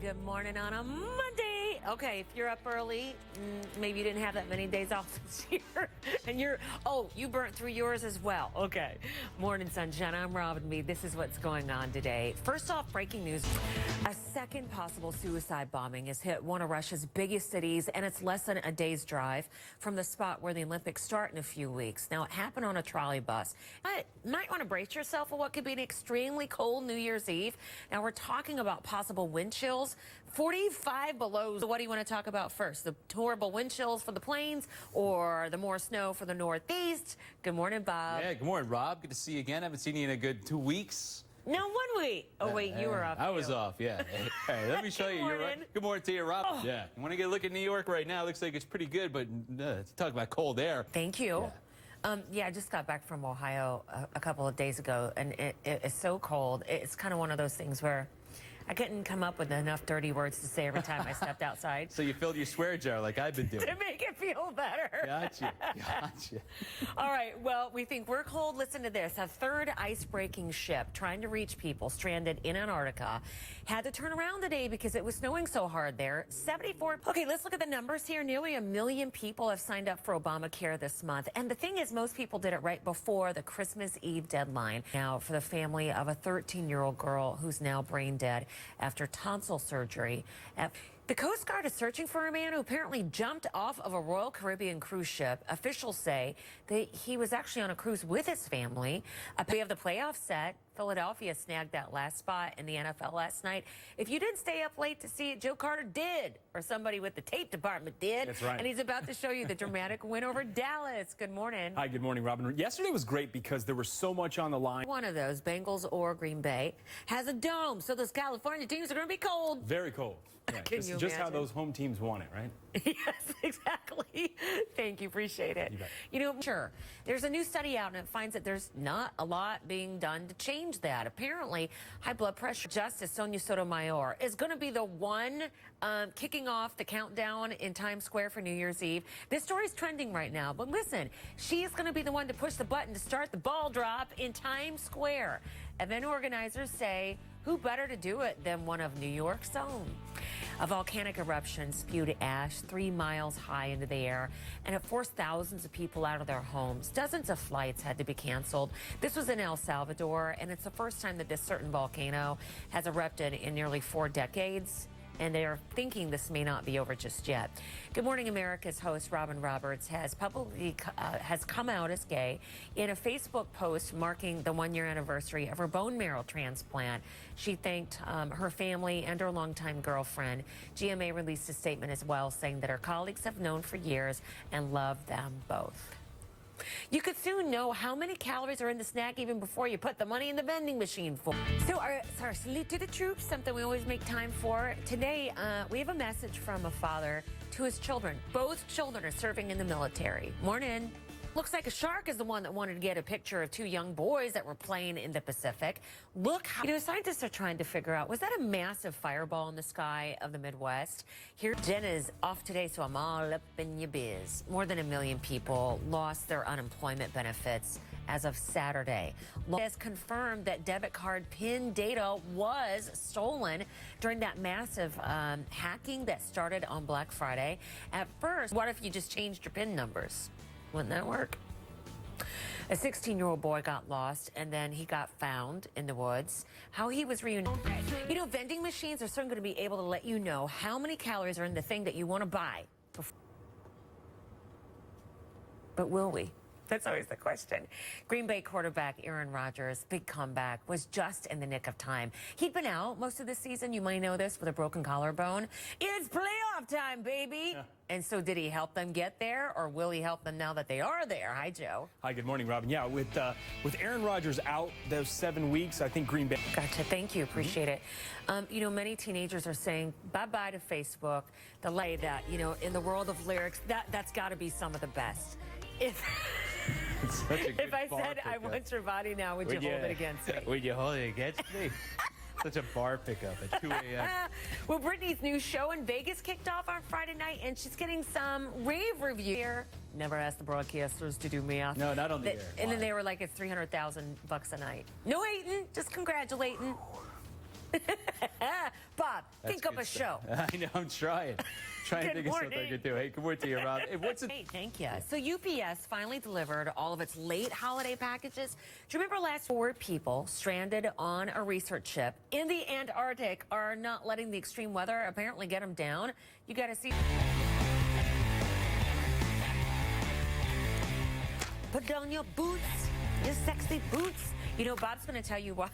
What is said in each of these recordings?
Good morning on a Monday. Okay, if you're up early, maybe you didn't have that many days off this year, and you burnt through yours as well. Okay. Morning, sunshine. I'm Robin Meade. This is what's going on today. First off, breaking news. A second possible suicide bombing has hit one of Russia's biggest cities, and it's less than a day's drive from the spot where the Olympics start in a few weeks. Now, it happened on a trolley bus. But you might want to brace yourself for what could be an extremely cold New Year's Eve. Now, we're talking about possible wind chills, 45 below. So what do you want to talk about first? The horrible wind chills for the plains or the more snow for the Northeast? Good morning, Bob. Yeah, good morning, Rob. Good to see you again. I haven't seen you in a good 2 weeks. No, 1 week. Oh, wait, you were off. I was off, yeah. Hey, let me show you. You're right. Good morning to you, Rob. Oh. Yeah. You want to get a look at New York right now? It looks like it's pretty good, but talk about cold air. Thank you. Yeah, I just got back from Ohio a couple of days ago, and it's so cold. It's kind of one of those things where I couldn't come up with enough dirty words to say every time I stepped outside. So you filled your swear jar like I've been doing. To make it feel better. Gotcha. All right, well, we think we're cold. Listen to this. A third ice-breaking ship trying to reach people stranded in Antarctica had to turn around today because it was snowing so hard there. 74. Okay, let's look at the numbers here. Nearly 1 million people have signed up for Obamacare this month. And the thing is, most people did it right before the Christmas Eve deadline. Now, for the family of a 13-year-old girl who's now brain dead after tonsil surgery. The Coast Guard is searching for a man who apparently jumped off of a Royal Caribbean cruise ship. Officials say that he was actually on a cruise with his family. We have the playoffs set. Philadelphia snagged that last spot in the NFL last night. If you didn't stay up late to see it, Joe Carter did, or somebody with the tape department did. That's right. And he's about to show you the dramatic win over Dallas. Good morning. Hi, good morning, Robin. Yesterday was great because there was so much on the line. One of those, Bengals or Green Bay, has a dome, so those California teams are going to be cold. Very cold. Yeah, Can this you is just how imagine? those home teams want it, right? Yes, exactly. Thank you. Appreciate it. You bet. You know, sure, there's a new study out and it finds that there's not a lot being done to change that. Apparently, high blood pressure Justice Sonia Sotomayor is going to be the one kicking off the countdown in Times Square for New Year's Eve. This story's trending right now, but listen, she is going to be the one to push the button to start the ball drop in Times Square. Event organizers say, who better to do it than one of New York's own? A volcanic eruption spewed ash 3 miles high into the air, and it forced thousands of people out of their homes. Dozens of flights had to be canceled. This was in El Salvador, and it's the first time that this certain volcano has erupted in nearly 4 decades. And they are thinking this may not be over just yet. Good Morning America's host, Robin Roberts, has publicly has come out as gay in a Facebook post marking the 1-year anniversary of her bone marrow transplant. She thanked her family and her longtime girlfriend. GMA released a statement as well, saying that her colleagues have known for years and love them both. You could soon know how many calories are in the snack even before you put the money in the vending machine for. So our salute to the troops, something we always make time for. Today, we have a message from a father to his children. Both children are serving in the military. Morning. Looks like a shark is the one that wanted to get a picture of 2 young boys that were playing in the Pacific. Look how, scientists are trying to figure out, was that a massive fireball in the sky of the Midwest? Here, Jenna is off today, so I'm all up in your biz. More than 1 million people lost their unemployment benefits as of Saturday. Law has confirmed that debit card PIN data was stolen during that massive hacking that started on Black Friday. At first, what if you just changed your PIN numbers? Wouldn't that work? A 16-year-old boy got lost, and then he got found in the woods. How he was reunited. You know, vending machines are soon going to be able to let you know how many calories are in the thing that you want to buy. But will we? That's always the question. Green Bay quarterback Aaron Rodgers' big comeback was just in the nick of time. He'd been out most of the season, you might know this, with a broken collarbone. It's playoff time, baby! Yeah. And so did he help them get there, or will he help them now that they are there? Hi, Joe. Hi, good morning, Robin. Yeah, with Aaron Rodgers out those 7 weeks, I think Green Bay... Gotcha. Thank you. Appreciate it. You know, many teenagers are saying bye-bye to Facebook. The lay that, you know, in the world of lyrics, that's got to be some of the best. If I said I want your body now, would you hold it against me? Would you hold it against me? Such a bar pickup at 2 a.m. Well, Britney's new show in Vegas kicked off on Friday night, and she's getting some rave reviews. Here, never asked the broadcasters to do math. No, not on the air. And then they were like, it's $300,000 a night. No hating, just congratulating. Bob, That's think up good a stuff. show. I know, I'm trying. Trying to Good think of something I morning. could do. Hey, good morning to you, Rob. Hey, what's it? Hey, thank you. So UPS finally delivered all of its late holiday packages. Do you remember last 4 people stranded on a research ship in the Antarctic are not letting the extreme weather apparently get them down? You got to see. Put on your boots, your sexy boots. You know, Bob's going to tell you why.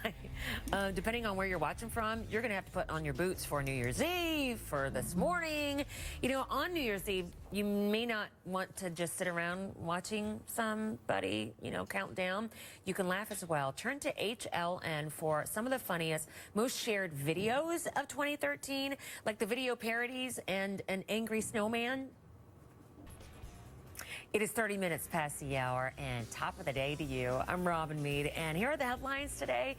Depending on where you're watching from, you're going to have to put on your boots for New Year's Eve, for this morning. You know, on New Year's Eve, you may not want to just sit around watching somebody, you know, count down. You can laugh as well. Turn to HLN for some of the funniest, most shared videos of 2013, like the video parodies and an angry snowman. It is 30 minutes past the hour, and top of the day to you. I'm Robin Meade, and here are the headlines today.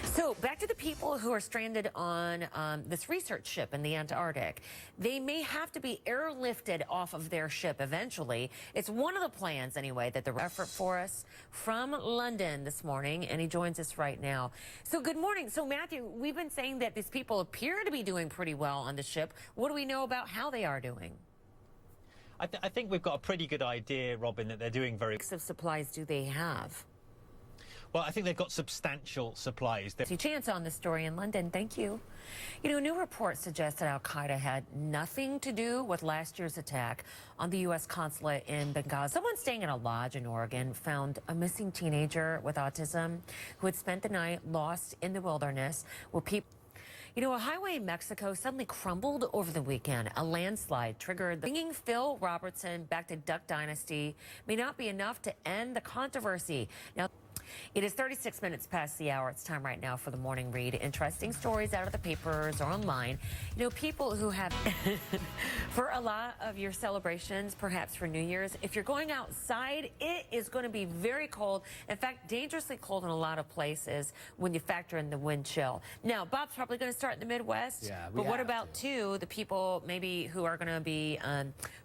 So back to the people who are stranded on this research ship in the Antarctic. They may have to be airlifted off of their ship eventually. It's one of the plans, anyway, that the effort for us from London this morning, and he joins us right now. So good morning. So Matthew, we've been saying that these people appear to be doing pretty well on the ship. What do we know about how they are doing? I think we've got a pretty good idea, Robin, that they're doing very What of supplies do they have? well. I think they've got substantial supplies. See chance on this story in London. Thank you. You know, new reports suggest that Al-Qaeda had nothing to do with last year's attack on the U.S. consulate in Benghazi. Someone staying in a lodge in Oregon found a missing teenager with autism who had spent the night lost in the wilderness where people. You know, a highway in Mexico suddenly crumbled over the weekend. A landslide triggered bringing Phil Robertson back to Duck Dynasty may not be enough to end the controversy. Now, it is 36 minutes past the hour. It's time right now for the morning read. Interesting stories out of the papers or online. You know, people who have, for a lot of your celebrations, perhaps for New Year's, if you're going outside, it is going to be very cold. In fact, dangerously cold in a lot of places when you factor in the wind chill. Now, Bob's probably going to start in the Midwest. Yeah, we but what have about, too, the people maybe who are going to be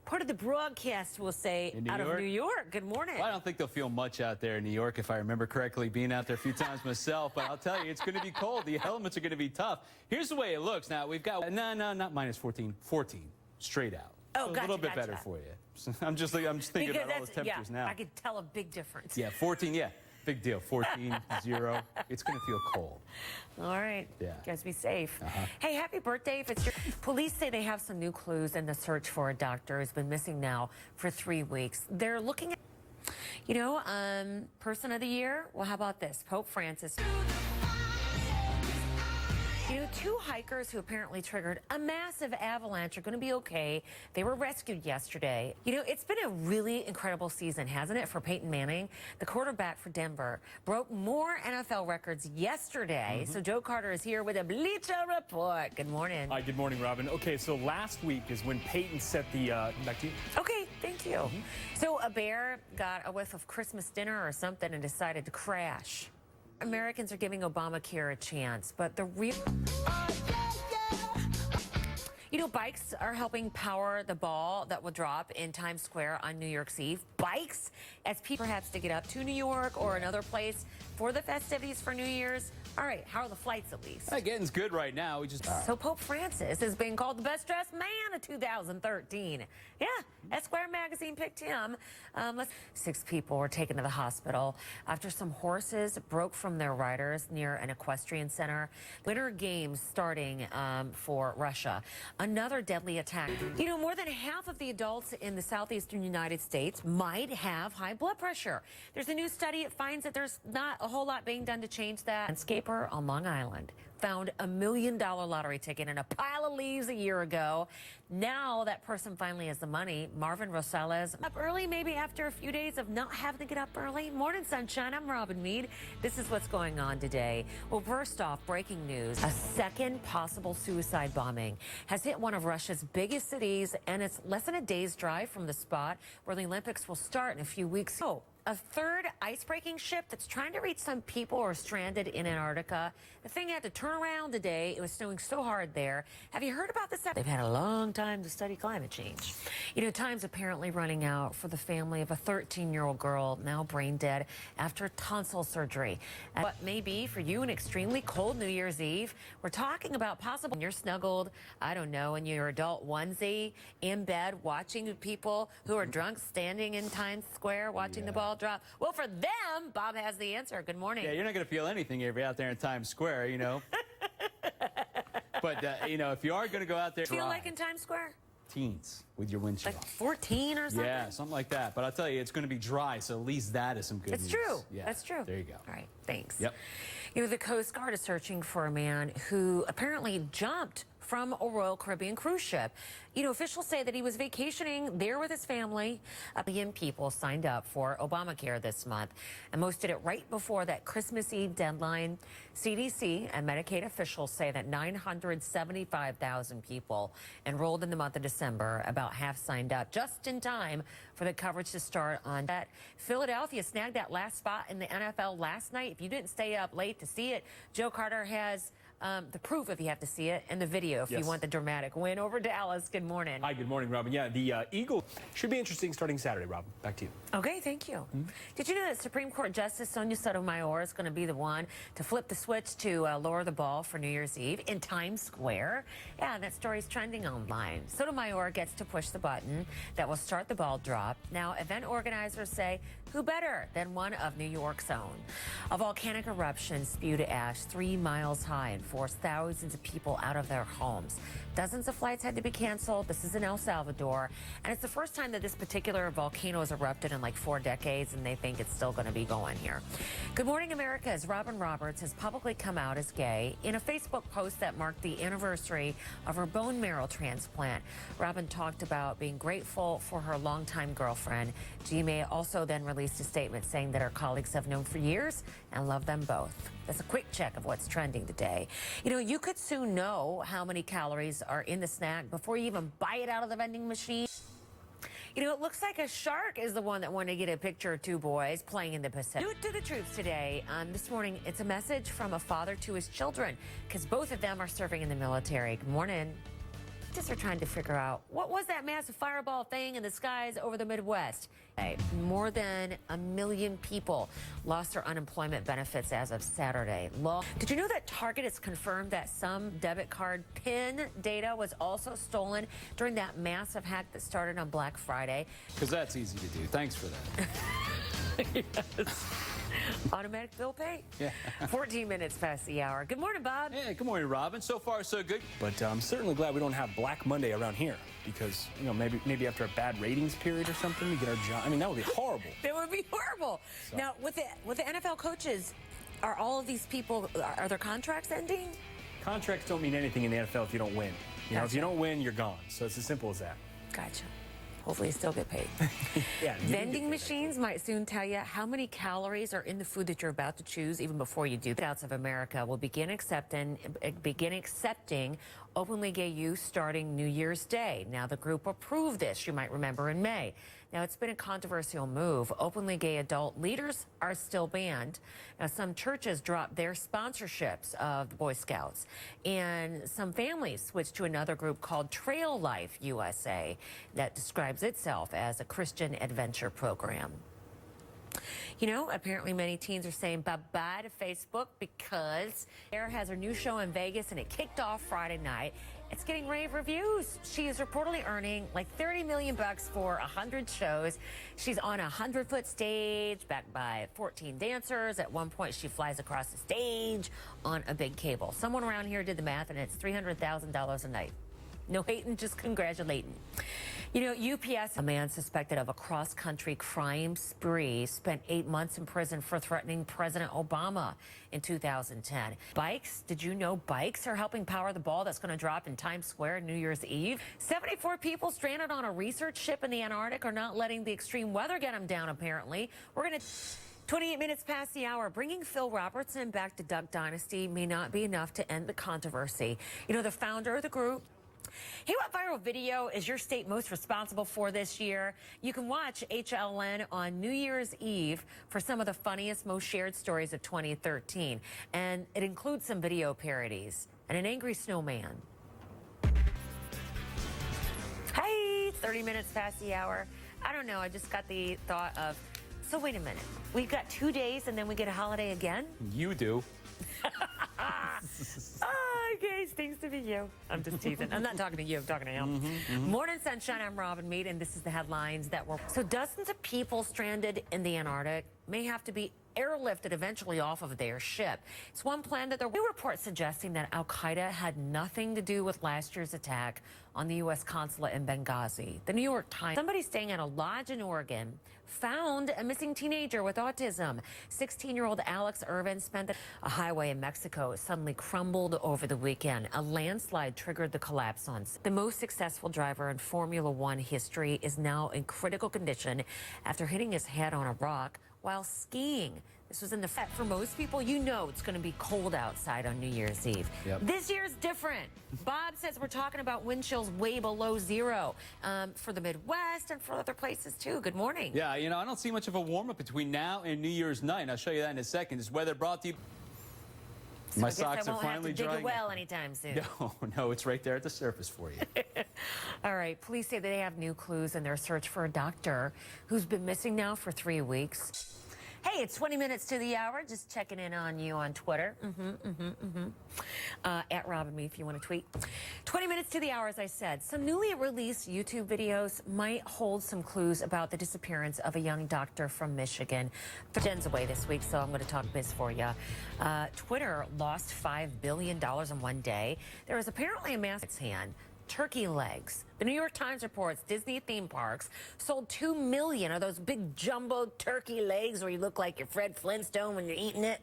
part of the broadcast, we'll say, In New out York? of New York? Good morning. Well, I don't think they'll feel much out there in New York, if I remember correctly, being out there a few times myself. But I'll tell you, it's going to be cold. The elements are going to be tough. Here's the way it looks. Now, we've got, no, not minus 14, 14, straight out. Oh, So a gotcha, little bit better gotcha. for you. I'm just thinking Because about all the temperatures yeah, now. I could tell a big difference. Yeah, 14, yeah. Big deal. 14, 0. It's going to feel cold. All right. Yeah. Guys, be safe. Hey, happy birthday. If it's your police say they have some new clues in the search for a doctor who's been missing now for 3 weeks. They're looking at, you know, person of the year. Well, how about this? Pope Francis. You know, 2 hikers who apparently triggered a massive avalanche are going to be okay. They were rescued yesterday. You know, it's been a really incredible season, hasn't it, for Peyton Manning? The quarterback for Denver broke more NFL records yesterday. So Joe Carter is here with a Bleacher Report. Good morning. Hi, good morning, Robin. Okay, so last week is when Peyton set the, back to you. Okay, thank you. So a bear got a whiff of Christmas dinner or something and decided to crash. Americans are giving Obamacare a chance, but the real... You know, bikes are helping power the ball that will drop in Times Square on New Year's Eve. Bikes, as people perhaps to get up to New York or another place for the festivities for New Year's. All right, how are the flights at least? Getting's good right now. We just... So Pope Francis is being called the best dressed man of 2013. Yeah, Esquire magazine picked him. 6 people were taken to the hospital after some horses broke from their riders near an equestrian center. Winter Games starting for Russia. Another deadly attack. You know, more than half of the adults in the southeastern United States might have high blood pressure. There's a new study. It finds that there's not a whole lot being done to change that. Landscaper on Long Island found a $1 million lottery ticket in a pile of leaves a year ago. Now that person finally has the money. Marvin Rosales up early, maybe after a few days of not having to get up early. Morning, sunshine. I'm Robin Meade. This is what's going on today. Well, first off, breaking news. A second possible suicide bombing has hit one of Russia's biggest cities, and it's less than a day's drive from the spot where the Olympics will start in a few weeks. So, a third ice-breaking ship that's trying to reach some people who are stranded in Antarctica. The thing had to turn around today. It was snowing so hard there. Have you heard about this? They've had a long time to study climate change. You know, time's apparently running out for the family of a 13-year-old girl now brain dead after tonsil surgery. And what may be for you an extremely cold New Year's Eve. We're talking about possible you're snuggled, I don't know, in your adult onesie in bed watching people who are drunk standing in Times Square watching the ball drop. Well, for them, Bob has the answer. Good morning. Yeah, you're not going to feel anything if you're out there in Times Square, you know. But, you know, if you are going to go out there, Feel like in Times Square? teens with your windshield. Like 14 or something? Yeah, something like that. But I'll tell you, it's going to be dry, so at least that is some good It's news. true. Yeah, That's true. There you go. All right, thanks. Yep. You know, the Coast Guard is searching for a man who apparently jumped from a Royal Caribbean cruise ship. You know, officials say that he was vacationing there with his family. A billion people signed up for Obamacare this month, and most did it right before that Christmas Eve deadline. CDC and Medicaid officials say that 975,000 people enrolled in the month of December, about half signed up just in time for the coverage to start on that. Philadelphia snagged that last spot in the NFL last night. If you didn't stay up late to see it, Joe Carter has the proof if you have to see it, and the video if you want the dramatic win over Dallas. Good morning. Hi, good morning, Robin. Yeah, the Eagles should be interesting starting Saturday, Robin. Back to you. Okay, thank you. Did you know that Supreme Court Justice Sonia Sotomayor is going to be the one to flip the switch to lower the ball for New Year's Eve in Times Square? Yeah, that story's trending online. Sotomayor gets to push the button that will start the ball drop. Now, event organizers say, who better than one of New York's own? A volcanic eruption spewed ash 3 miles high and forced thousands of people out of their homes. Dozens of flights had to be canceled. This is in El Salvador, and it's the first time that this particular volcano has erupted in like 4 decades, and they think it's still going to be going here. Good Morning America's Robin Roberts has publicly come out as gay in a Facebook post that marked the anniversary of her bone marrow transplant. Robin talked about being grateful for her longtime girlfriend. GMA also then released a statement saying that her colleagues have known for years and love them both. That's a quick check of what's trending today. You know, you could soon know how many calories are in the snack before you even buy it out of the vending machine. You know, it looks like a shark is the one that wanted to get a picture of 2 boys playing in the Pacific. Due to the troops today, this morning, it's a message from a father to his children, because both of them are serving in the military. Good morning. Just are trying to figure out what was that massive fireball thing in the skies over the Midwest. More than 1 million people lost their unemployment benefits as of Saturday. Did you know that Target has confirmed that some debit card PIN data was also stolen during that massive hack that started on Black Friday? Because that's easy to do. Thanks for that. Yes. Automatic bill pay? Yeah. 14 minutes past the hour. Good morning, Bob. Hey, good morning, Robin. So far, so good. But I'm certainly glad we don't have Black Monday around here because, you know, maybe after a bad ratings period or something, we get our job. I mean, that would be horrible. That would be horrible. So. Now, with the NFL coaches, are all of these people, are their contracts ending? Contracts don't mean anything in the NFL if you don't win. You know, if Gotcha. you don't win, you're gone. So it's as simple as that. Gotcha. Hopefully you still get paid. Yeah. Vending machines might soon tell you how many calories are in the food that you're about to choose even before you do that. Outs of America will begin accepting openly gay youth starting New Year's Day. Now, the group approved this, you might remember, in May. Now, it's been a controversial move. Openly gay adult leaders are still banned. Now, some churches dropped their sponsorships of the Boy Scouts, and some families switched to another group called Trail Life USA that describes itself as a Christian adventure program. You know, apparently many teens are saying bye-bye to Facebook because Sarah has her new show in Vegas, and it kicked off Friday night. It's getting rave reviews. She is reportedly earning like $30 million for 100 shows. She's on a 100-foot stage backed by 14 dancers. At one point, she flies across the stage on a big cable. Someone around here did the math, and it's $300,000 a night. No hating, just congratulating. You know, UPS, a man suspected of a cross-country crime spree, spent 8 months in prison for threatening President Obama in 2010. Bikes, did you know bikes are helping power the ball that's going to drop in Times Square New Year's Eve? 74 people stranded on a research ship in the Antarctic are not letting the extreme weather get them down, apparently. We're going to... 28 minutes past the hour. Bringing Phil Robertson back to Duck Dynasty may not be enough to end the controversy. You know, the founder of the group Hey, what viral video is your state most responsible for this year? You can watch HLN on New Year's Eve for some of the funniest, most shared stories of 2013. And it includes some video parodies and an angry snowman. Hey, 30 minutes past the hour. I don't know, I just got the thought of, so wait a minute. We've got 2 days and then we get a holiday again? You do. Okay, stinks to be you. I'm just teasing. I'm not talking to you, I'm talking to him. Morning sunshine, I'm Robin Mead, and this is the headlines that were. So dozens of people stranded in the Antarctic may have to be airlifted eventually off of their ship. It's one plan that there were reports suggesting that Al-Qaeda had nothing to do with last year's attack on the U.S. consulate in Benghazi. The New York Times, somebody staying at a lodge in Oregon found a missing teenager with autism. 16-year-old Alex Irvin spent a highway in Mexico suddenly crumbled over the weekend. A landslide triggered the collapse on. The most successful driver in Formula One history is now in critical condition after hitting his head on a rock while skiing. This was in the set. For most people, you know it's going to be cold outside on New Year's Eve. Yep. This year's different. Bob says we're talking about wind chills way below zero for the Midwest and for other places too. Good morning. Yeah, you know, I don't see much of a warm-up between now and New Year's night. And I'll show you that in a second. This weather brought to you. So My I guess socks I are won't finally have to dig drying. a well anytime soon. No, it's right there at the surface for you. All right, police say that they have new clues in their search for a doctor who's been missing now for 3 weeks. Hey, it's 20 minutes to the hour. Just checking in on you on Twitter. At Robin Me if you want to tweet. 20 minutes to the hour, as I said. Some newly released YouTube videos might hold some clues about the disappearance of a young doctor from Michigan. Jen's away this week, so I'm going to talk biz for you. Twitter lost $5 billion in one day. There was apparently a mass its hand. Turkey legs. The New York Times reports Disney theme parks sold 2 million of those big jumbo turkey legs where you look like you're Fred Flintstone when you're eating it.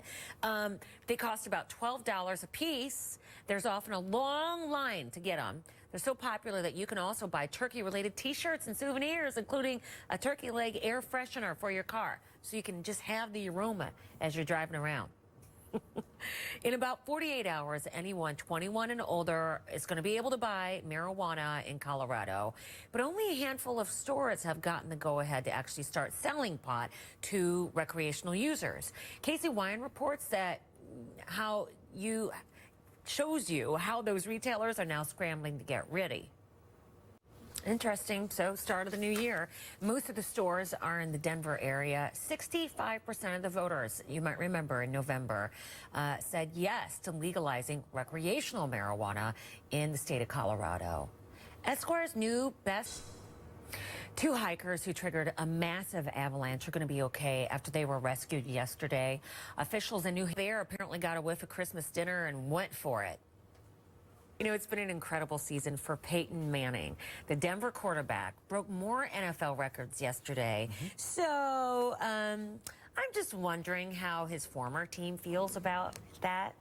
They cost about $12 a piece. There's often a long line to get them. They're so popular that you can also buy turkey-related T-shirts and souvenirs, including a turkey leg air freshener for your car, so you can just have the aroma as you're driving around. In about 48 hours, anyone 21 and older is going to be able to buy marijuana in Colorado, but only a handful of stores have gotten the go-ahead to actually start selling pot to recreational users. Casey Wyan reports that shows you how those retailers are now scrambling to get ready. Interesting. So, start of the new year. Most of the stores are in the Denver area. 65% of the voters, you might remember in November, said yes to legalizing recreational marijuana in the state of Colorado. Esquire's new best. 2 hikers who triggered a massive avalanche are going to be okay after they were rescued yesterday. Officials in New Hampshire apparently got a whiff of Christmas dinner and went for it. You know, it's been an incredible season for Peyton Manning. The Denver quarterback broke more NFL records yesterday. So, I'm just wondering how his former team feels about that.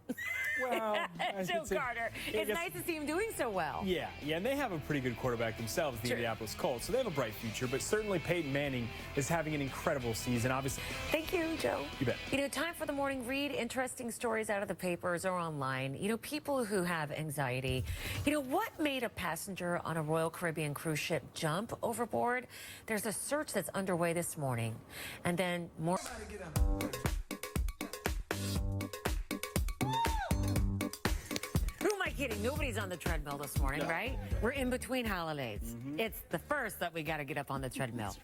Well, Joe Carter. It's nice to see him doing so well. Yeah, and they have a pretty good quarterback themselves, the Indianapolis Colts, so they have a bright future. But certainly Peyton Manning is having an incredible season, obviously. Thank you, Joe. You bet. You know, time for the morning read. Interesting stories out of the papers or online. You know, people who have anxiety. You know, what made a passenger on a Royal Caribbean cruise ship jump overboard? There's a search that's underway this morning. And then more. Who am I kidding? Nobody's on the treadmill this morning, right? We're in between holidays. It's the first that we got to get up on the treadmill.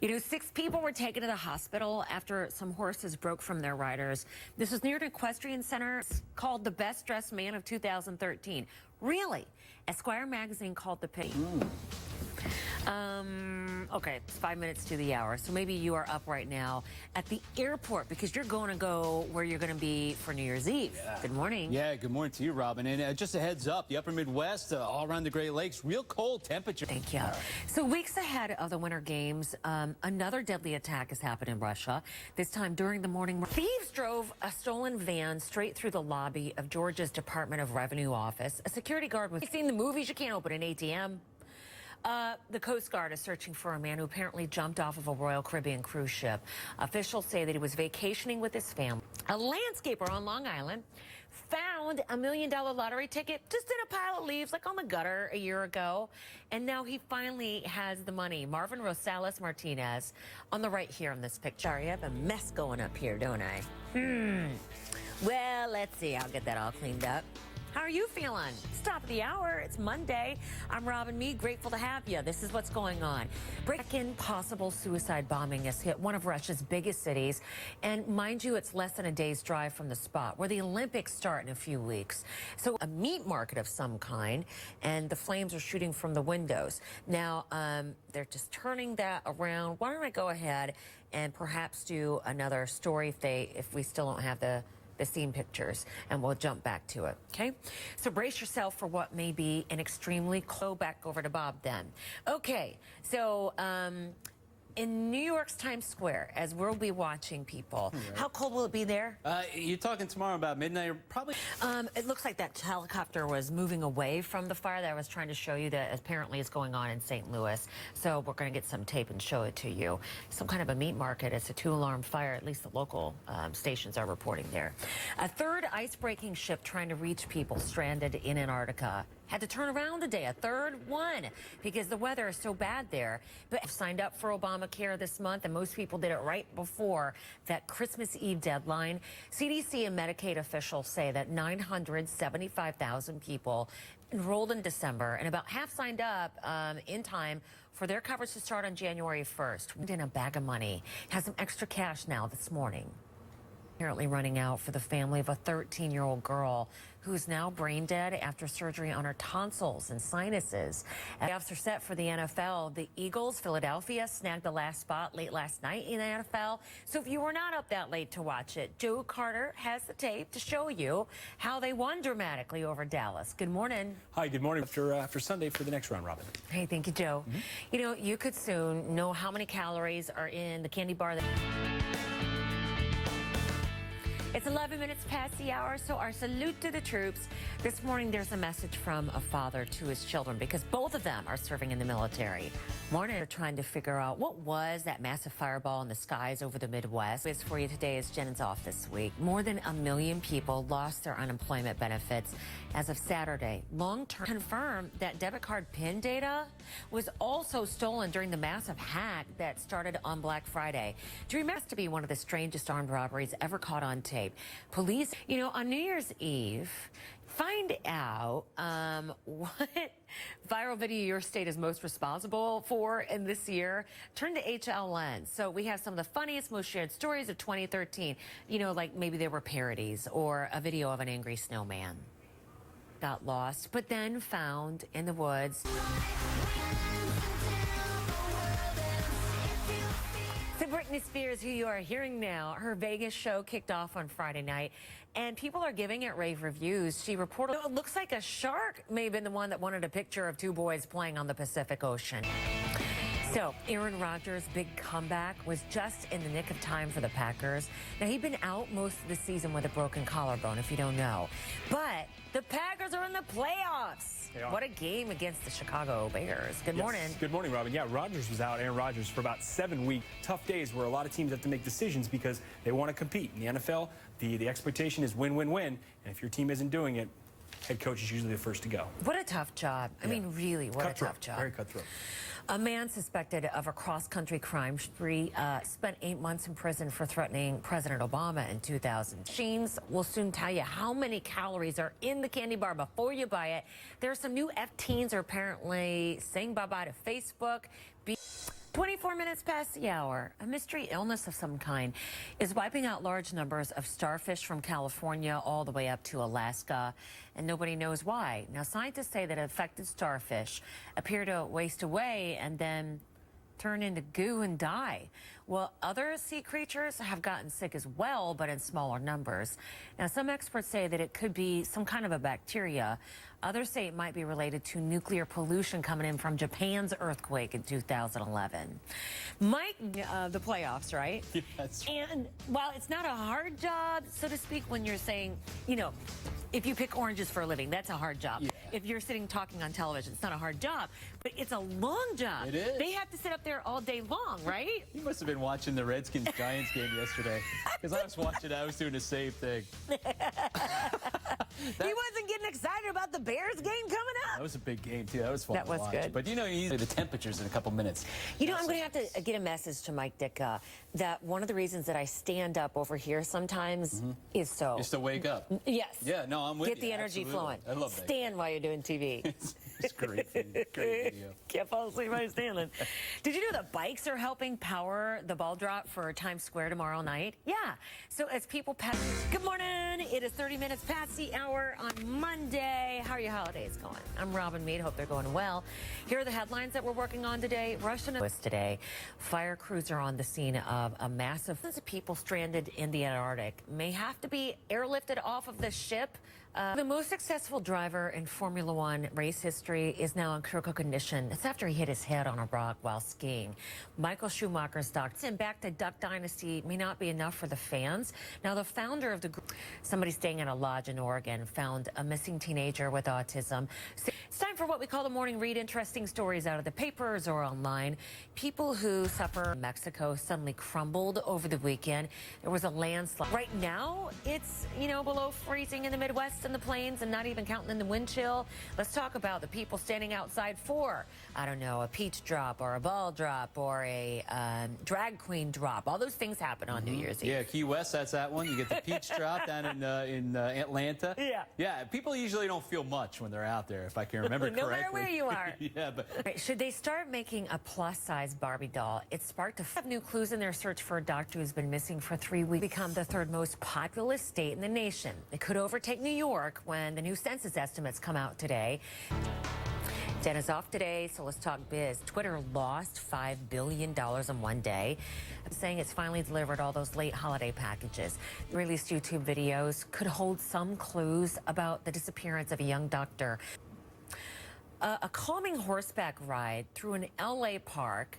You know, 6 people were taken to the hospital after some horses broke from their riders. This was near an equestrian center. It's called the Best Dressed Man of 2013. Really? Esquire magazine called the pick. Okay, it's 5 minutes to the hour, so maybe you are up right now at the airport because you're going to go where you're going to be for New Year's Eve. Yeah. Good morning. Yeah, good morning to you, Robin. And just a heads up, the upper Midwest, all around the Great Lakes, real cold temperature. Thank you. So weeks ahead of the Winter Games, another deadly attack has happened in Russia, this time during the morning. Thieves drove a stolen van straight through the lobby of Georgia's Department of Revenue office. A security guard was seen the movies. You can't open an ATM. The Coast Guard is searching for a man who apparently jumped off of a Royal Caribbean cruise ship. Officials say that he was vacationing with his family. A landscaper on Long Island found $1 million lottery ticket just in a pile of leaves, like on the gutter a year ago. And now he finally has the money. Marvin Rosales Martinez on the right here in this picture. Sorry, I have a mess going up here, don't I? Well, let's see. I'll get that all cleaned up. How are you feeling? It's top of the hour. It's Monday. I'm Robin Meade. Grateful to have you. This is what's going on. Second possible suicide bombing has hit one of Russia's biggest cities. And mind you, it's less than a day's drive from the spot where the Olympics start in a few weeks. So a meat market of some kind, and the flames are shooting from the windows. Now, they're just turning that around. Why don't I go ahead and perhaps do another story if we still don't have the scene pictures, and we'll jump back to it, okay? So brace yourself for what may be an extremely close. Back over to Bob then. Okay, so in New York's Times Square, as we'll be watching people, how cold will it be there? You're talking tomorrow about midnight, probably. It looks like that helicopter was moving away from the fire that I was trying to show you that apparently is going on in St. Louis. So we're going to get some tape and show it to you. Some kind of a meat market. It's a 2-alarm fire. At least the local stations are reporting there. A third ice-breaking ship trying to reach people stranded in Antarctica had to turn around today, a third one, because the weather is so bad there. But I've signed up for Obamacare this month, and most people did it right before that Christmas Eve deadline. CDC and Medicaid officials say that 975,000 people enrolled in December, and about half signed up in time for their coverage to start on January 1st. In a bag of money, has some extra cash now this morning. Apparently running out for the family of a 13-year-old girl who's now brain dead after surgery on her tonsils and sinuses. Playoffs are set for the NFL. The Eagles, Philadelphia, snagged the last spot late last night in the NFL. So if you were not up that late to watch it, Joe Carter has the tape to show you how they won dramatically over Dallas. Good morning. Hi, good morning. After Sunday for the next round, Robin. Hey, thank you, Joe. You know, you could soon know how many calories are in the candy bar that... It's 11 minutes past the hour, so our salute to the troops. This morning, there's a message from a father to his children because both of them are serving in the military. Morning, they're trying to figure out what was that massive fireball in the skies over the Midwest. This for you today is Jen's off this week. More than 1 million people lost their unemployment benefits as of Saturday. Long-term confirmed that debit card PIN data was also stolen during the massive hack that started on Black Friday. Do you remember to be one of the strangest armed robberies ever caught on tape? Police, you know, on New Year's Eve, find out what viral video your state is most responsible for in this year. Turn to HLN. So we have some of the funniest, most shared stories of 2013. You know, like maybe there were parodies or a video of an angry snowman. Got lost, but then found in the woods. So Britney Spears, who you are hearing now, her Vegas show kicked off on Friday night, and people are giving it rave reviews. She reported, it looks like a shark may have been the one that wanted a picture of two boys playing on the Pacific Ocean. So Aaron Rodgers' big comeback was just in the nick of time for the Packers. Now, he'd been out most of the season with a broken collarbone, if you don't know. But the Packers are in the playoffs. What a game against the Chicago Bears. Good morning. Good morning, Robin. Yeah, Rodgers was out, Aaron Rodgers, for about 7 weeks. Tough days where a lot of teams have to make decisions because they want to compete. In the NFL, the expectation is win, win, win. And if your team isn't doing it, head coach is usually the first to go. What a tough job. I mean, really, what a tough job. Very cutthroat. A man suspected of a cross-country crime spree spent 8 months in prison for threatening President Obama in 2000. Machines will soon tell you how many calories are in the candy bar before you buy it. There are some new F-teens are apparently saying bye-bye to Facebook. 24 minutes past the hour, a mystery illness of some kind is wiping out large numbers of starfish from California all the way up to Alaska, and nobody knows why. Now, scientists say that affected starfish appear to waste away and then turn into goo and die. Well, other sea creatures have gotten sick as well, but in smaller numbers. Now, some experts say that it could be some kind of a bacteria Others say it might be related to nuclear pollution coming in from Japan's earthquake in 2011. Mike, the playoffs, right? Yes. And while it's not a hard job, so to speak, when you're saying, you know, if you pick oranges for a living, that's a hard job. Yeah. If you're sitting talking on television, it's not a hard job, but it's a long job. It is. They have to sit up there all day long, right? You must have been watching the Redskins-Giants game yesterday, because I was watching it. I was doing the same thing. He wasn't getting excited about the Bears game coming That up. was a big game, too. That was fun That to was watch. good. But, you know, you need the temperatures in a couple minutes. You know, I'm going to have to get a message to Mike Ditka that one of the reasons that I stand up over here sometimes is so. Just to wake up. Yes. Yeah, no, I'm with Get you. the energy Absolutely. flowing. I love that. Stand while you're doing TV. It's great. Great video. Can't fall asleep while you're standing. Did you know that bikes are helping power the ball drop for Times Square tomorrow night? Yeah. So as people pass, good morning. It is 30 minutes past the hour on Monday. How are your holidays going? I'm Robin Mead. Hope they're going well. Here are the headlines that we're working on today. Russian today. Fire crews are on the scene of a massive people stranded in the Antarctic. May have to be airlifted off of the ship. The most successful driver in Formula One race history is now in critical condition. It's after he hit his head on a rock while skiing. Michael Schumacher's doctor. And back to Duck Dynasty may not be enough for the fans. Now, the founder of the group, somebody staying at a lodge in Oregon, found a missing teenager with autism. It's time for what we call the morning read. Interesting stories out of the papers or online. People who suffer in Mexico suddenly crumbled over the weekend. There was a landslide. Right now, it's, you know, below freezing in the Midwest and the plains, and not even counting in the wind chill. Let's talk about the people standing outside for, I don't know, a peach drop or a ball drop or a drag queen drop. All those things happen on New Year's Eve. Yeah, Key West, that's that one. You get the peach drop down in Atlanta. Yeah. Yeah, people usually don't feel much when they're out there, if I can remember No correctly. matter where you are. Yeah, but Right, should they start making a plus-size Barbie doll? It sparked new clues in their search for a doctor who's been missing for 3 weeks. Become the third most populous state in the nation. It could overtake New York when the new census estimates come out today. Den is off today, so let's talk biz. Twitter lost $5 billion in one day, saying it's finally delivered all those late holiday packages. The released YouTube videos could hold some clues about the disappearance of a young doctor. A calming horseback ride through an LA park.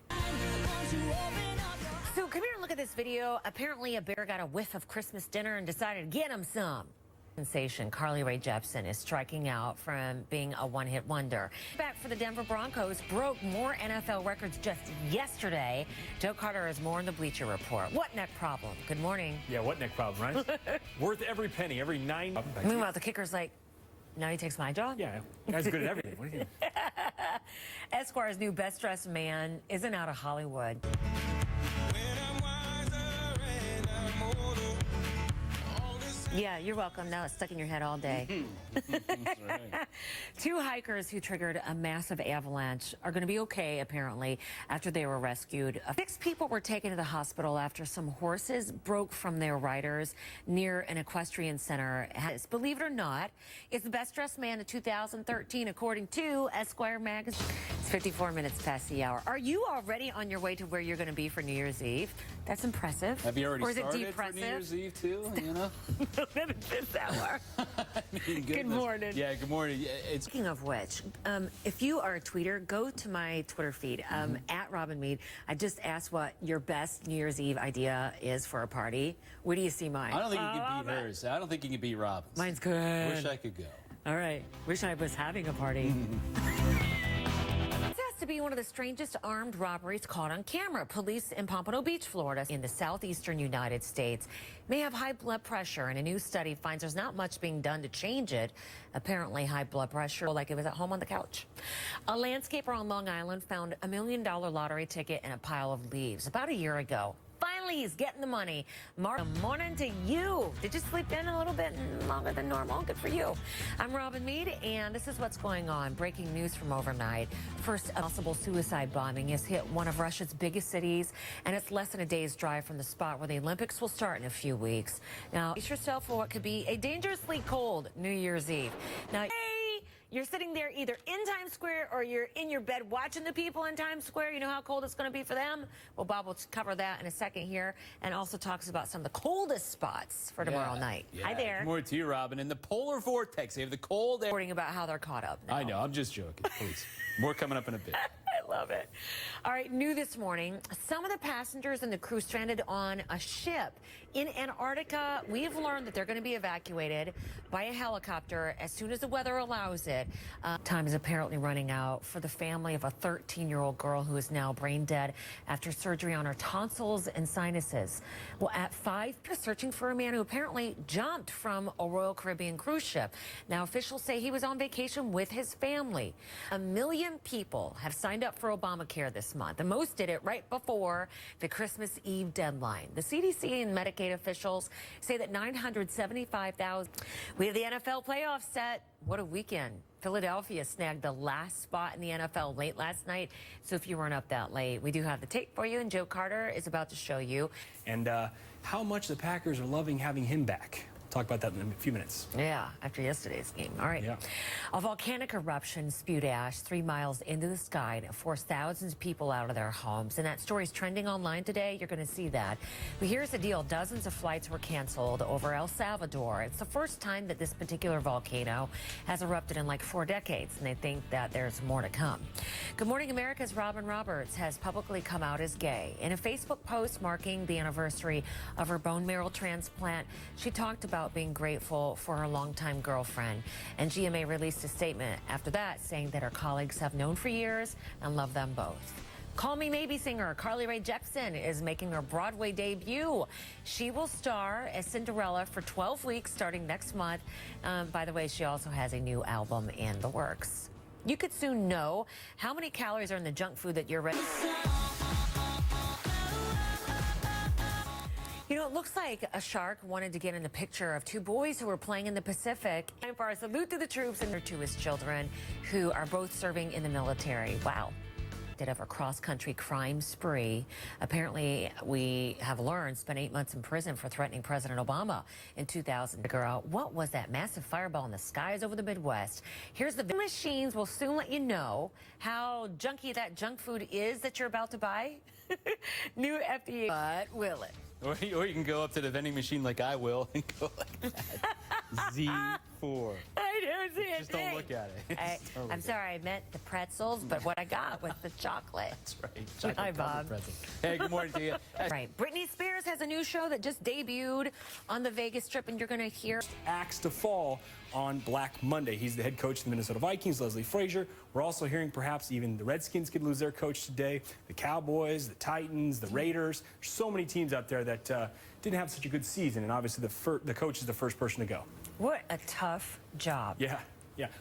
So come here and look at this video. Apparently a bear got a whiff of Christmas dinner and decided to get him some. Sensation Carly Rae Jepsen is striking out from being a one-hit wonder. Back for the Denver Broncos, broke more NFL records just yesterday. Joe Carter has more in the Bleacher Report. What neck problem? Good morning. Yeah, what neck problem, right? Worth every penny, every 9. Meanwhile, the kicker's like, now he takes my job? Yeah, guy's good at everything. What do you think? Esquire's new best-dressed man isn't out of Hollywood. Yeah, you're welcome. Now it's stuck in your head all day. that's right. 2 hikers who triggered a massive avalanche are going to be okay, apparently, after they were rescued. 6 people were taken to the hospital after some horses broke from their riders near an equestrian center. Believe it or not, it's the best-dressed man of 2013, according to Esquire magazine. It's 54 minutes past the hour. Are you already on your way to where you're going to be for New Year's Eve? That's impressive. Have you already or is started it for depressive? New Year's Eve, too, you know? This hour. Good Good morning. Yeah, good morning. Yeah, it's Speaking of which, if you are a tweeter, go to my Twitter feed, at Robin Mead. I just asked what your best New Year's Eve idea is for a party. Where do you see mine? I don't think you can beat hers. I don't think you can beat Robin's. Mine's good. Wish I could go. All right. Wish I was having a party. This has to be one of the strangest armed robberies caught on camera. Police in Pompano Beach, Florida, in the southeastern United States, may have high blood pressure, and a new study finds there's not much being done to change it. Apparently, high blood pressure, like it was at home on the couch. A landscaper on Long Island found $1 million lottery ticket in a pile of leaves about a year ago. Finally, he's getting the money. Mark, good morning to you. Did you sleep in a little bit longer than normal? Good for you. I'm Robin Mead, and this is what's going on. Breaking news from overnight. First, a possible suicide bombing has hit one of Russia's biggest cities, and it's less than a day's drive from the spot where the Olympics will start in a few weeks. Now, brace yourself for what could be a dangerously cold New Year's Eve. Now, hey, You're sitting there either in Times Square or you're in your bed watching the people in Times Square. You know how cold it's going to be for them? Well, Bob will cover that in a second here and also talks about some of the coldest spots for tomorrow night. Hi there. More to you, Robin. In the polar vortex, they have the cold air. Reporting about how they're caught up now. I know. I'm just joking. Please. More coming up in a bit. I love it. All right, new this morning, some of the passengers and the crew stranded on a ship in Antarctica. We've learned that they're going to be evacuated by a helicopter as soon as the weather allows it. Time is apparently running out for the family of a 13-year-old girl who is now brain dead after surgery on her tonsils and sinuses. Well, at 5, searching for a man who apparently jumped from a Royal Caribbean cruise ship. Now, officials say he was on vacation with his family. 1 million people have signed up for Obamacare this month. The most did it right before the Christmas Eve deadline. The CDC and Medicaid officials say that 975,000. We have the NFL playoffs set. What a weekend. Philadelphia snagged the last spot in the NFL late last night. So if you weren't up that late, we do have the tape for you, and Joe Carter is about to show you. And how much the Packers are loving having him back. Talk about that in a few minutes. Yeah, after yesterday's game. All right. Yeah. A volcanic eruption spewed ash 3 miles into the sky and it forced thousands of people out of their homes. And that story's trending online today. You're going to see that. But here's the deal. Dozens of flights were canceled over El Salvador. It's the first time that this particular volcano has erupted in like 4 decades, and they think that there's more to come. Good Morning America's Robin Roberts has publicly come out as gay. In a Facebook post marking the anniversary of her bone marrow transplant, she talked about being grateful for her longtime girlfriend. And GMA released a statement after that saying that her colleagues have known for years and love them both. Call Me Maybe singer Carly Rae Jepsen is making her Broadway debut. She will star as Cinderella for 12 weeks starting next month. By the way, she also has a new album in the works. You could soon know how many calories are in the junk food that you're ready. You know, it looks like a shark wanted to get in the picture of 2 boys who were playing in the Pacific. Time for our salute to the troops and to his children who are both serving in the military. Wow. Of a cross-country crime spree. Apparently, we have learned, spent 8 months in prison for threatening President Obama in 2000. Figure out what was that massive fireball in the skies over the Midwest. Here's the machines will soon let you know how junky that junk food is that you're about to buy. New FDA. But will it? Or you can go up to the vending machine like I will and go like that. Z4. I don't see it. Just don't look at it. I'm sorry, I meant the pretzels, but what I got was the chocolate. That's right. Chocolate Hi, covered Bob. pretzel. Hey, good morning to you. Right. Britney Spears has a new show that just debuted on the Vegas Strip, and you're going to hear Axe to fall on Black Monday. He's the head coach of the Minnesota Vikings, Leslie Frazier. We're also hearing perhaps even the Redskins could lose their coach today, the Cowboys, the Titans, the Raiders. There's so many teams out there that didn't have such a good season, and obviously the coach is the first person to go. what a tough job. Yeah.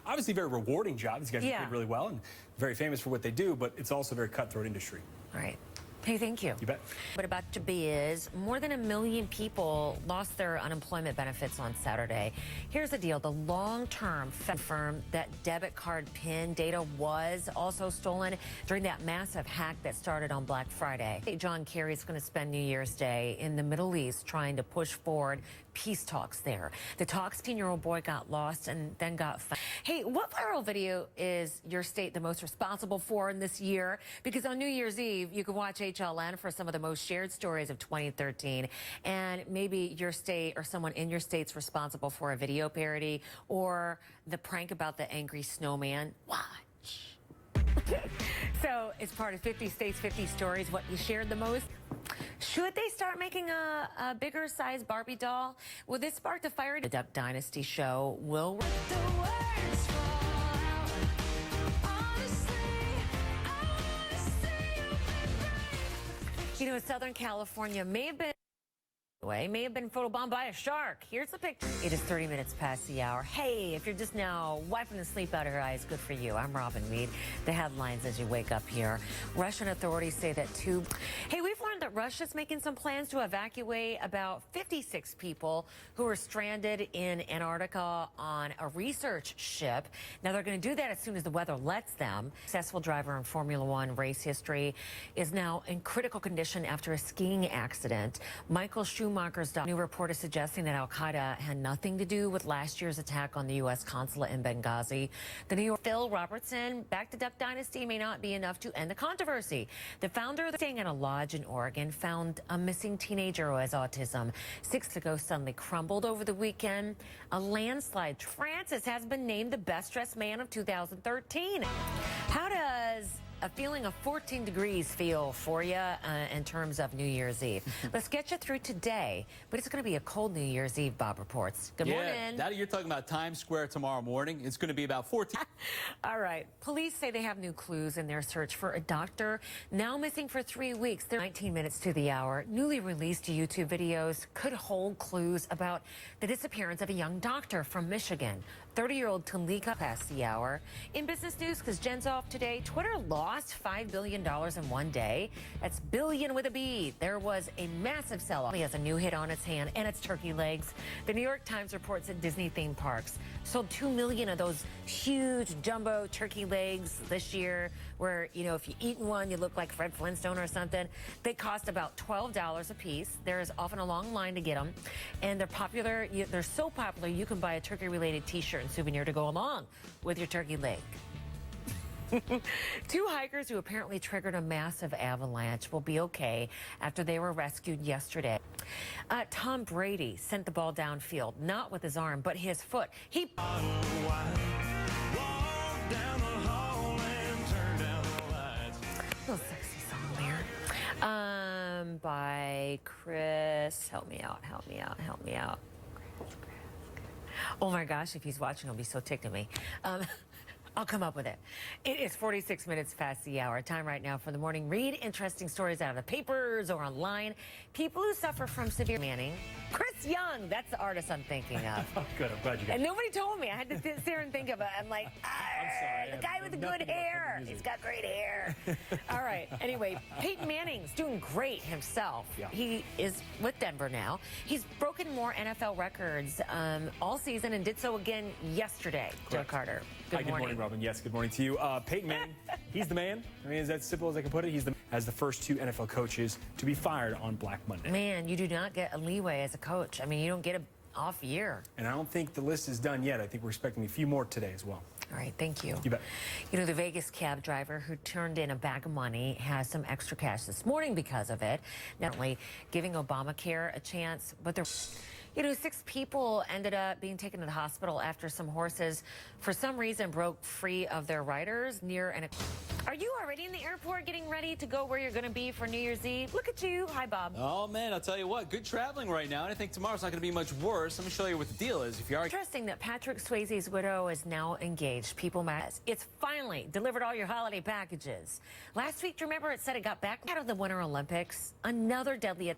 Obviously, a very rewarding job. These guys are paid really well and very famous for what they do, but it's also a very cutthroat industry. All right. Hey, thank you. You bet. What about your biz? More than 1 million people lost their unemployment benefits on Saturday. Here's the deal. The long-term firm that debit card PIN data was also stolen during that massive hack that started on Black Friday. John Kerry is going to spend New Year's Day in the Middle East trying to push forward peace talks there. The 16-year-old boy got lost and then got found. Hey, what viral video is your state the most responsible for in this year? Because on New Year's Eve, you can watch HLN for some of the most shared stories of 2013. And maybe your state or someone in your state's responsible for a video parody or the prank about the angry snowman. Watch. So it's part of 50 States, 50 Stories, what you shared the most. Should they start making a bigger size Barbie doll? Well, this sparked a fire. The Duck Dynasty show will... You know, Southern California may have been photobombed by a shark. Here's the picture. It is 30 minutes past the hour. Hey, if you're just now wiping the sleep out of your eyes, good for you. I'm Robin Meade. The headlines as you wake up here. Russian authorities say that 2... Hey, we've learned the that Russia's making some plans to evacuate about 56 people who are stranded in Antarctica on a research ship. Now, they're going to do that as soon as the weather lets them. Successful driver in Formula One race history is now in critical condition after a skiing accident. Michael Schumacher's new report is suggesting that Al-Qaeda had nothing to do with last year's attack on the U.S. consulate in Benghazi. The New York Phil Robertson, back to Duck Dynasty, may not be enough to end the controversy. The founder of the staying at a lodge in Oregon found a missing teenager who has autism. 6 ago suddenly crumbled over the weekend. A landslide. Francis has been named the best dressed man of 2013. How does a feeling of 14 degrees feel for you in terms of New Year's Eve? Let's get you through today, but it's going to be a cold New Year's Eve, Bob reports. Good morning. That you're talking about Times Square tomorrow morning. It's going to be about 14. All right. Police say they have new clues in their search for a doctor now missing for 3 weeks. They're 19 minutes to the hour. Newly released YouTube videos could hold clues about the disappearance of a young doctor from Michigan. 30-year-old Talika past the hour. In business news, because Jen's off today, Twitter lost $5 billion in one day. That's billion with a B. There was a massive sell-off. He has a new hit on its hand, and it's turkey legs. The New York Times reports that Disney theme parks sold 2 million of those huge jumbo turkey legs this year, where, you know, if you eat one, you look like Fred Flintstone or something. They cost about $12 a piece. There is often a long line to get them, and they're popular. They're so popular, you can buy a turkey-related T-shirt and souvenir to go along with your turkey leg. 2 hikers who apparently triggered a massive avalanche will be okay after they were rescued yesterday. Tom Brady sent the ball downfield, not with his arm, but his foot. He... Little sexy song there. By Chris. Help me out, help me out, help me out. Oh my gosh, if he's watching, he'll be so ticked at me. I'll come up with it. It is 46 minutes past the hour. Time right now for the morning read. Interesting stories out of the papers or online. People who suffer from severe Manning. Chris Young, that's the artist I'm thinking of. Oh, good. I'm glad you got And nobody told me. I had to sit there and think of it. I'm like, sorry. the guy with the good hair. He's got great hair. All right. Anyway, Peyton Manning's doing great himself. Yeah. He is with Denver now. He's broken more NFL records all season and did so again yesterday. Joe Carter. Hi, good morning, Robin. Yes, good morning to you. Peyton Manning, he's the man. I mean, is that simple as I can put it? He's as the first 2 NFL coaches to be fired on Black Monday. Man, you do not get a leeway as a coach. I mean, you don't get an off year. And I don't think the list is done yet. I think we're expecting a few more today as well. All right, thank you. You bet. You know, the Vegas cab driver who turned in a bag of money has some extra cash this morning because of it. Not only giving Obamacare a chance, but you know, 6 people ended up being taken to the hospital after some horses, for some reason, broke free of their riders near an... Are you already in the airport getting ready to go where you're going to be for New Year's Eve? Look at you. Hi, Bob. Oh, man, I'll tell you what. Good traveling right now. And I think tomorrow's not going to be much worse. Let me show you what the deal is. If you are... Interesting that Patrick Swayze's widow is now engaged. People mad. It's finally delivered all your holiday packages. Last week, do you remember it said it got back out of the Winter Olympics? Another deadly...